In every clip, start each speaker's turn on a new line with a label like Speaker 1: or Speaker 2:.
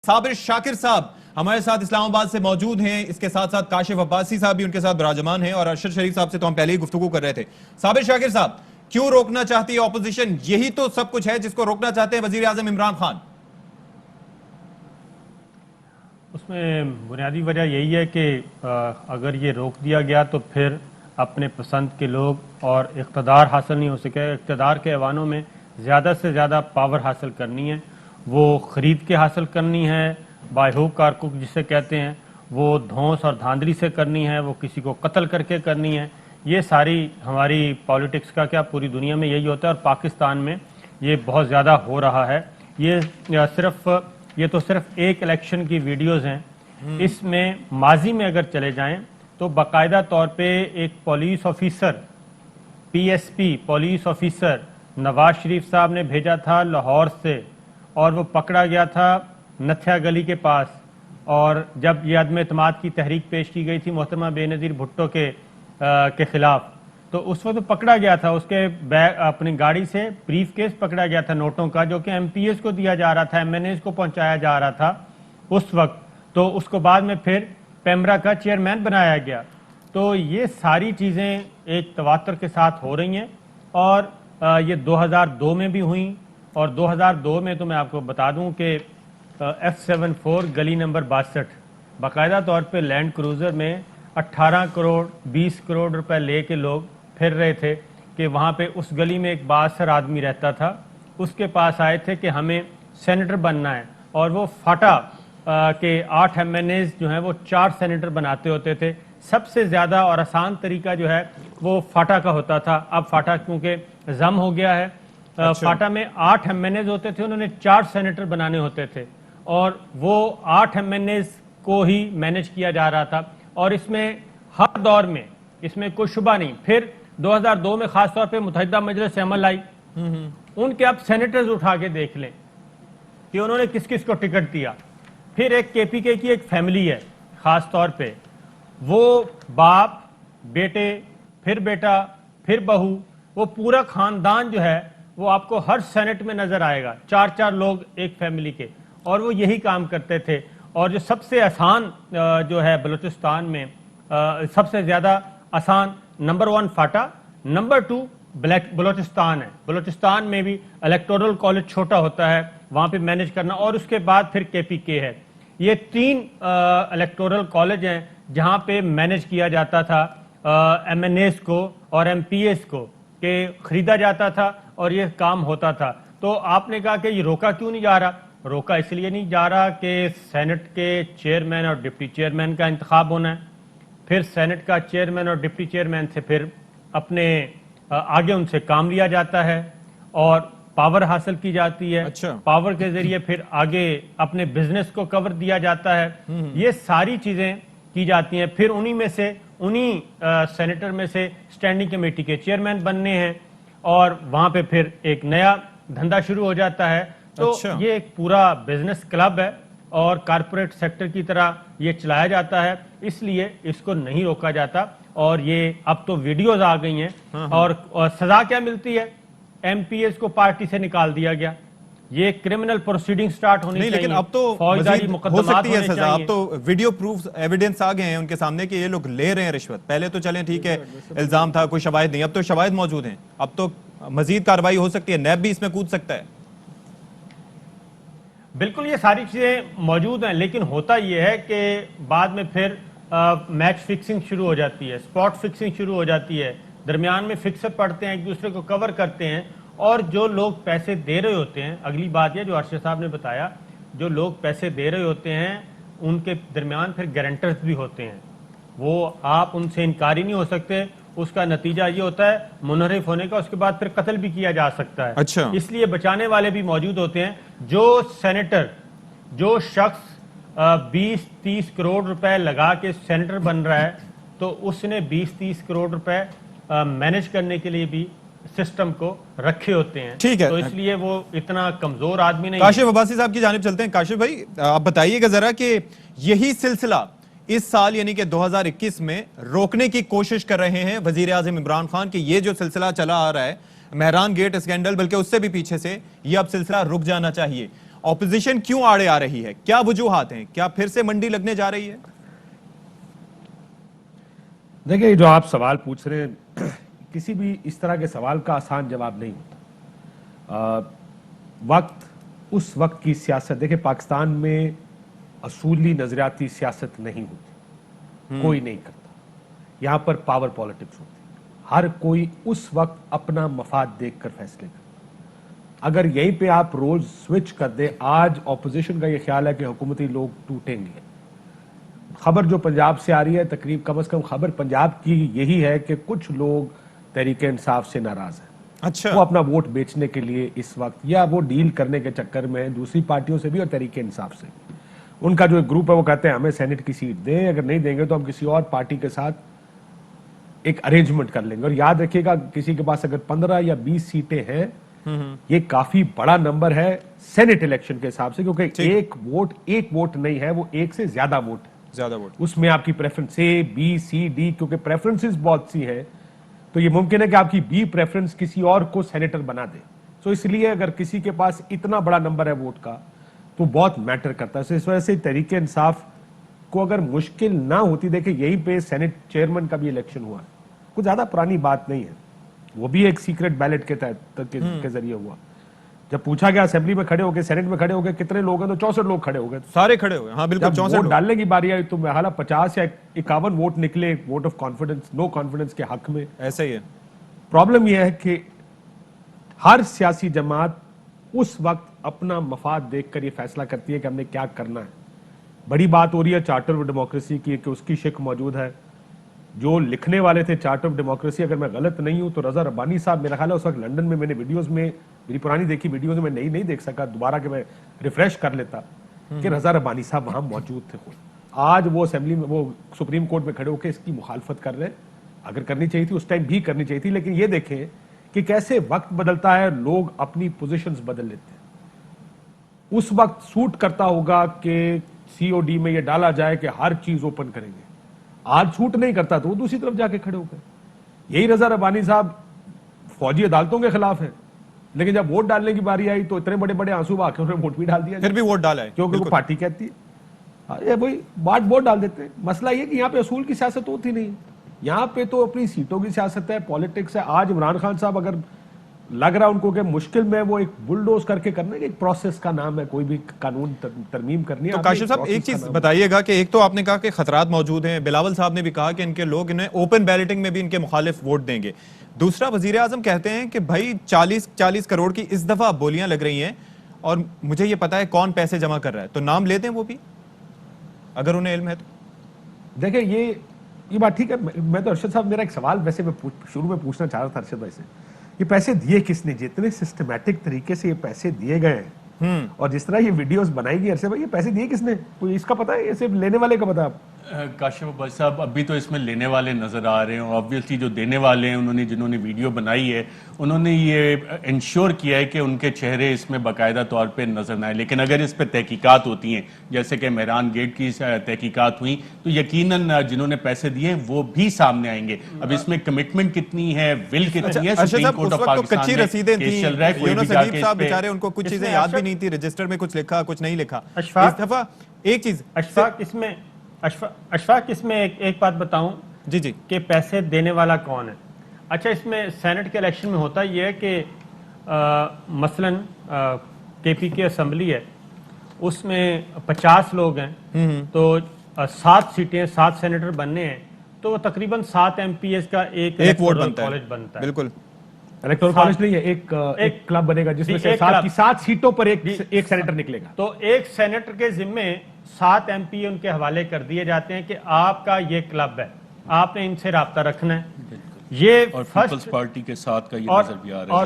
Speaker 1: साबिर शाकिर साहब हमारे साथ इस्लामाबाद से मौजूद हैं। इसके साथ साथ काशिफ अब्बासी साहब भी उनके साथ विराजमान हैं और अरशद शरीफ साहब से तो हम पहले ही गुफ्तगू कर रहे थे। साबिर शाकिर साहब, क्यों रोकना चाहती है ऑपोजिशन? यही तो सब कुछ है जिसको रोकना चाहते हैं वजीर आजम इमरान खान।
Speaker 2: उसमें बुनियादी वजह यही है कि अगर ये रोक दिया गया तो फिर अपने पसंद के लोग और इक़्तिदार हासिल नहीं हो सके। इक़्तिदार के ऐवानों में ज़्यादा से ज़्यादा पावर हासिल करनी है, वो ख़रीद के हासिल करनी है, बायहूक कारकुक जिसे कहते हैं, वो धौंस और धांधली से करनी है, वो किसी को कत्ल करके करनी है। ये सारी हमारी पॉलिटिक्स का क्या पूरी दुनिया में यही होता है और पाकिस्तान में ये बहुत ज़्यादा हो रहा है। ये तो सिर्फ एक इलेक्शन की वीडियोस हैं। इसमें माजी में अगर चले जाएं तो बाकायदा तौर पे एक police officer, PSP police officer Nawaz Sharif साहब ने भेजा था लाहौर से और वो पकड़ा गया था नथिया गली के पास। और जब ये अदम एतमाद की तहरीक पेश की गई थी मोहतरमा बेनज़ीर भुट्टो के खिलाफ, तो उस वक्त पकड़ा गया था। उसके बैग अपनी गाड़ी से ब्रीफ केस पकड़ा गया था नोटों का, जो कि एमपीएस को दिया जा रहा था, एमएनएस को पहुंचाया जा रहा था उस वक्त। तो उसको बाद में फिर पेमरा का चेयरमैन बनाया गया। तो ये सारी चीज़ें एक तवातर के साथ हो रही हैं और ये 2002 में भी हुई। और 2002 में तो मैं आपको बता दूं कि F74 गली नंबर 62 बाकायदा तौर पे लैंड क्रूज़र में 18 करोड़ 20 करोड़ रुपए ले के लोग फिर रहे थे कि वहाँ पे उस गली में एक बासर आदमी रहता था। उसके पास आए थे कि हमें सेनेटर बनना है और वो फाटा के 8 एमएनएज जो हैं वो 4 सेनेटर बनाते होते थे। सबसे ज़्यादा और आसान तरीका जो है वो फाटा का होता था। अब फाटा क्योंकि जम हो गया है, फाटा में 8 एमएनएज होते थे, उन्होंने 4 सेनेटर बनाने होते थे और वो 8 एमएनएज को ही मैनेज किया जा रहा था। और इसमें हर दौर में इसमें कोई शुबा नहीं। फिर 2002 में खासतौर पे मुत्तहिदा मजलिस अमल आई, उनके आप सेनेटर्स उठा के देख लें कि उन्होंने किस किस को टिकट दिया। फिर एक केपीके की एक फैमिली है खास तौर पे, वो बाप बेटे फिर बेटा फिर बहू, वो पूरा खानदान जो है वो आपको हर सेनेट में नजर आएगा, 4-4 लोग एक फैमिली के, और वो यही काम करते थे। और जो सबसे आसान जो है बलूचिस्तान में सबसे ज्यादा आसान नंबर 1 फाटा, नंबर 2 बलूचिस्तान है। बलूचिस्तान में भी इलेक्टोरल कॉलेज छोटा होता है, वहां पे मैनेज करना, और उसके बाद फिर केपीके है। ये 3 इलेक्टोरल कॉलेज हैं जहां पे मैनेज किया जाता था एमएनएस को और एमपीएस को, के खरीदा जाता था और ये काम होता था। तो आपने कहा कि ये रोका क्यों नहीं जा रहा? रोका इसलिए नहीं जा रहा कि सेनेट के चेयरमैन और डिप्टी चेयरमैन का इंतखाब होना है, फिर सेनेट का चेयरमैन और डिप्टी चेयरमैन से फिर अपने आगे उनसे काम लिया जाता है और पावर हासिल की जाती है।
Speaker 1: अच्छा।
Speaker 2: पावर के जरिए फिर आगे अपने बिजनेस को कवर दिया जाता है। ये सारी चीजें की जाती हैं। फिर उन्हीं सेनेटर में से स्टैंडिंग कमेटी के चेयरमैन बनने हैं और वहां पे फिर एक नया धंधा शुरू हो जाता है। तो
Speaker 1: अच्छा।
Speaker 2: ये एक पूरा बिजनेस क्लब है और कारपोरेट सेक्टर की तरह ये चलाया जाता है, इसलिए इसको नहीं रोका जाता। और ये अब तो वीडियोज आ गई हैं और सजा क्या मिलती है? एमपीएस को पार्टी से निकाल दिया गया। ये क्रिमिनल प्रोसीडिंग स्टार्ट होनी चाहिए,
Speaker 1: लेकिन अब तो
Speaker 2: फौजदारी
Speaker 1: हो सकती है सजा। अब
Speaker 2: चाहिए।
Speaker 1: तो वीडियो प्रूफ एविडेंस आ गए हैं उनके सामने कि ये लोग ले रहे हैं रिश्वत। पहले तो चलें ठीक है, इल्जाम था, कोई शवाहिद नहीं, अब तो शवाहिद मौजूद हैं, अब तो मजीद कार्रवाई हो सकती है, नैब भी इसमें कूद सकता है।
Speaker 2: बिल्कुल ये सारी चीजें मौजूद हैं, लेकिन होता यह है कि बाद में फिर मैच फिक्सिंग शुरू हो जाती है, स्पॉट फिक्सिंग शुरू हो जाती है, दरमियान में फिक्सर पड़ते हैं, एक दूसरे को कवर करते हैं। और जो लोग पैसे दे रहे होते हैं, अगली बात यह जो अरशद साहब ने बताया, जो लोग पैसे दे रहे होते हैं उनके दरमियान फिर गारंटर्स भी होते हैं, वो आप उनसे इनकार ही नहीं हो सकते। उसका नतीजा ये होता है मुनहरिफ होने का, उसके बाद फिर कत्ल भी किया जा सकता है।
Speaker 1: अच्छा।
Speaker 2: इसलिए बचाने वाले भी मौजूद होते हैं। जो सेनेटर, जो शख्स 20-30 करोड़ रुपए लगा के सेनेटर बन रहा है, तो उसने 20-30 करोड़ रुपए मैनेज करने के लिए भी सिस्टम को रखे होते हैं।
Speaker 1: ठीक है,
Speaker 2: तो इसलिए वो इतना कमजोर आदमी नहीं।
Speaker 1: काशिफ अब्बासी साहब की जानिब चलते हैं। काशिफ भाई, आप बताइएगा जरा कि यही सिलसिला इस साल यानी कि 2021 में रोकने की कोशिश कर रहे हैं वजीर आजम इमरान खान कि ये जो सिलसिला चला आ रहा है, मेहरान गेट स्कैंडल, बल्कि उससे भी पीछे से, ये अब सिलसिला रुक जाना चाहिए। ऑपोजिशन क्यों आड़े आ रही है, क्या वजूहात हैं, क्या फिर से मंडी लगने जा रही है?
Speaker 3: देखिए, जो आप सवाल पूछ रहे हैं, किसी भी इस तरह के सवाल का आसान जवाब नहीं होता। उस वक्त की सियासत, देखिए पाकिस्तान में असूली नजरियाती सियासत नहीं होती, कोई नहीं करता। यहां पर पावर पॉलिटिक्स होती है, हर कोई उस वक्त अपना मफाद देखकर फैसले करता। अगर यहीं पे आप रोल स्विच कर दे, आज ऑपोजिशन का ये ख्याल है कि हुकूमती लोग टूटेंगे। खबर जो पंजाब से आ रही है, तकरीब कम से कम खबर पंजाब की यही है कि कुछ लोग तहरीके इंसाफ से नाराज हैं।
Speaker 1: अच्छा,
Speaker 3: वो अपना वोट बेचने के लिए इस वक्त, या वो डील करने के चक्कर में दूसरी पार्टियों से भी और तहरीके इंसाफ से भी, उनका जो एक ग्रुप है वो कहते हैं हमें सेनेट की सीट दें, अगर नहीं देंगे तो हम किसी और पार्टी के साथ एक अरेंजमेंट कर लेंगे। और याद रखिएगा, किसी के पास अगर 15 या 20 सीटें हैं, ये काफी बड़ा नंबर है सेनेट इलेक्शन के हिसाब से, क्योंकि एक वोट नहीं है, वो एक से ज्यादा वोट है।
Speaker 1: ज्यादा वोट,
Speaker 3: उसमें आपकी प्रेफरेंस ए, बी, सी, डी, क्योंकि प्रेफरेंसेस बहुत सी हैं, तो ये मुमकिन है कि आपकी बी प्रेफरेंस किसी और को सेनेटर बना दे। तो इसलिए अगर किसी के पास इतना बड़ा नंबर है वोट का, तो बहुत मैटर करता है। तो इस वजह से तहरीके इंसाफ को अगर मुश्किल ना होती, देखिए यहीं पे सेनेट चेयरमैन का भी इलेक्शन हुआ है, कुछ ज्यादा पुरानी बात नहीं है, वो भी एक सीक्रेट बैलेट के तहत के जरिए हुआ। जब पूछा गया असेंबली में खड़े हो गए, सेनेट में खड़े हो गए, कितने लोग हैं, तो 64 लोग खड़े हो गए।
Speaker 1: सारे खड़े हुए, हाँ बिल्कुल,
Speaker 3: जब
Speaker 1: 64
Speaker 3: वोट
Speaker 1: लोग।
Speaker 3: डालने की बारी आई तो हालांकि 50 या 51 वोट निकले vote of confidence, no confidence के हक में।
Speaker 1: ऐसा ही है।
Speaker 3: प्रॉब्लम यह है कि हर सियासी जमात उस वक्त अपना मफाद देखकर यह फैसला करती है कि हमने क्या करना है। बड़ी बात हो रही है चार्टर ऑफ डेमोक्रेसी की, कि उसकी शिक मौजूद है। जो लिखने वाले थे चार्टर ऑफ डेमोक्रेसी, अगर मैं गलत नहीं हूं तो रजा रब्बानी साहब, मेरा ख्याल है उस वक्त लंदन में, मैंने वीडियोस में, मेरी पुरानी देखी वीडियोस में नहीं देख सका दोबारा, कि मैं रिफ्रेश कर लेता कि रजा रब्बानी साहब वहां मौजूद थे। आज वो असेंबली में, वो सुप्रीम कोर्ट में खड़े होकर इसकी मुखालफत कर रहे हैं। अगर करनी चाहिए थी उस टाइम भी करनी चाहिए थी, लेकिन ये देखें कि कैसे वक्त बदलता है, लोग अपनी पोजीशंस बदल लेते हैं। उस वक्त सूट करता होगा कि सीओडी में ये डाला जाए कि हर चीज ओपन करेंगे, आज सूट नहीं करता तो वो दूसरी तरफ जाके खड़े हो गए। यही रजा रब्बानी साहब फौजी अदालतों के खिलाफ है, लेकिन जब वोट डालने की बारी आई तो इतने बड़े बड़े आंसू बहा के उन्होंने वोट भी डाल दिया,
Speaker 1: फिर भी वोट डाला है,
Speaker 3: क्योंकि वो पार्टी कहती है। ये भाई बात वोट डाल देते हैं। मसला ये कि यहाँ पे असूल की सियासत होती नहीं, यहाँ पे तो अपनी सीटों की सियासत है, पॉलिटिक्स है। आज इमरान खान साहब अगर लग रहा है उनको कि मुश्किल में, वो एक बुलडोज करके करने, एक प्रोसेस का नाम है, कोई भी कानून तरमीम करनी है।
Speaker 1: तो काशिफ साहब एक चीज बताइएगा कि एक तो आपने कहा कि खतरात मौजूद हैं, बिलावल साहब ने भी कहा कि इनके लोग इन्हें ओपन बैलेटिंग में भी इनके मुखालिफ वोट देंगे। दूसरा, वजीर आजम कहते हैं कि भाई 40 करोड़ की इस दफा बोलियां लग रही हैं और मुझे ये पता है कौन पैसे जमा कर रहा है, तो नाम लेते हैं वो भी, अगर उन्हें इल्म है तो।
Speaker 3: देखिए ये बात ठीक है। मैं तो अरशद साहब, मेरा एक सवाल वैसे मैं शुरू में पूछना चाह रहा था अरशद भाई से, ये पैसे दिए किसने? जितने सिस्टमैटिक तरीके से ये पैसे दिए गए हैं और जिस तरह ये वीडियोस बनाई गई, अरशद भाई ये पैसे दिए किसने? कोई इसका पता है? ये सिर्फ लेने वाले का पता है?
Speaker 4: काशिफ अब्बास साहब, अभी तो इसमें लेने वाले नजर आ रहे हैं, और ऑब्वियसली जो देने वाले हैं, उन्होंने, जिन्होंने वीडियो बनाई है, उन्होंने ये इंश्योर किया है कि उनके चेहरे इसमें बाकायदा तौर पे नजर ना आए। लेकिन अगर इस पर तहकीकात होती हैं, जैसे कि मेहरान गेट की तहकीकात हुई, तो यकीनन जिन्होंने पैसे दिए वो भी सामने आएंगे। अब इसमें कमिटमेंट कितनी है, विल कितनी है, सुप्रीम कोर्ट ऑफ पाकिस्तान
Speaker 1: कच्ची रसीदें थी,
Speaker 4: चल रहा है, कोई भी जाके
Speaker 1: साहब बेचारे, उनको कुछ चीजें याद भी नहीं थी, रजिस्टर में कुछ लिखा, कुछ नहीं लिखा।
Speaker 2: अशफाक,
Speaker 1: इस दफा एक चीज,
Speaker 2: अशफाक इसमें एक बात बताऊं
Speaker 1: जी
Speaker 2: कि पैसे देने वाला कौन है। अच्छा, इसमें सेनेट के इलेक्शन में होता यह है कि मसलन केपी की असेंबली है, उसमें 50 लोग हैं, तो 7 सीटें, 7 सेनेटर बनने हैं, तो तकरीबन 7 MPs का एक
Speaker 1: वोट बनता
Speaker 2: है।
Speaker 1: बिल्कुल,
Speaker 3: इलेक्टोरल कॉलेज नहीं है, एक क्लब बनेगा जिसमें से 7 सीटों पर एक सेनेटर निकलेगा।
Speaker 2: तो एक सेनेटर के जिम्मे 7 MP उनके हवाले कर दिए जाते हैं कि आपका ये क्लब है, आपने इनसे राब्ता रखना है। ये
Speaker 4: और पीपल्स पार्टी के साथ का ये नजर भी आ रहा है।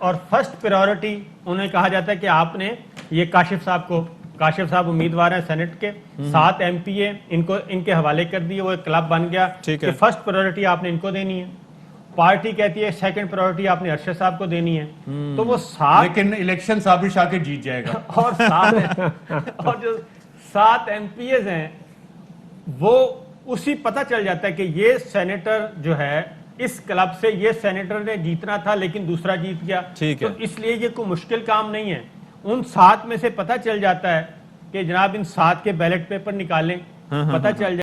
Speaker 2: और फर्स्ट प्रायोरिटी उन्हें कहा जाता है कि आपने ये काशिफ साहब उम्मीदवार हैं सेनेट के, 7 MP इनको इनके हवाले कर दिए, वो एक क्लब बन गया कि फर्स्ट प्रायोरिटी आपने इनको देनी है। पार्टी कहती है सेकंड प्रायोरिटी आपने अरशद साहब को देनी है। तो वो 7,
Speaker 4: लेकिन इलेक्शन साबिर शाकिर जीत जाएगा।
Speaker 2: और जो 7 MPs हैं, वो उसी पता चल जाता है कि ये सेनेटर जो है, इस क्लब से ये सेनेटर ने जीतना था लेकिन दूसरा जीत गया। तो इसलिए ये कोई मुश्किल काम नहीं है। उन 7 में से पता चल जाता है कि जनाब इन 7 के बैलेट पेपर निकालें, पता चल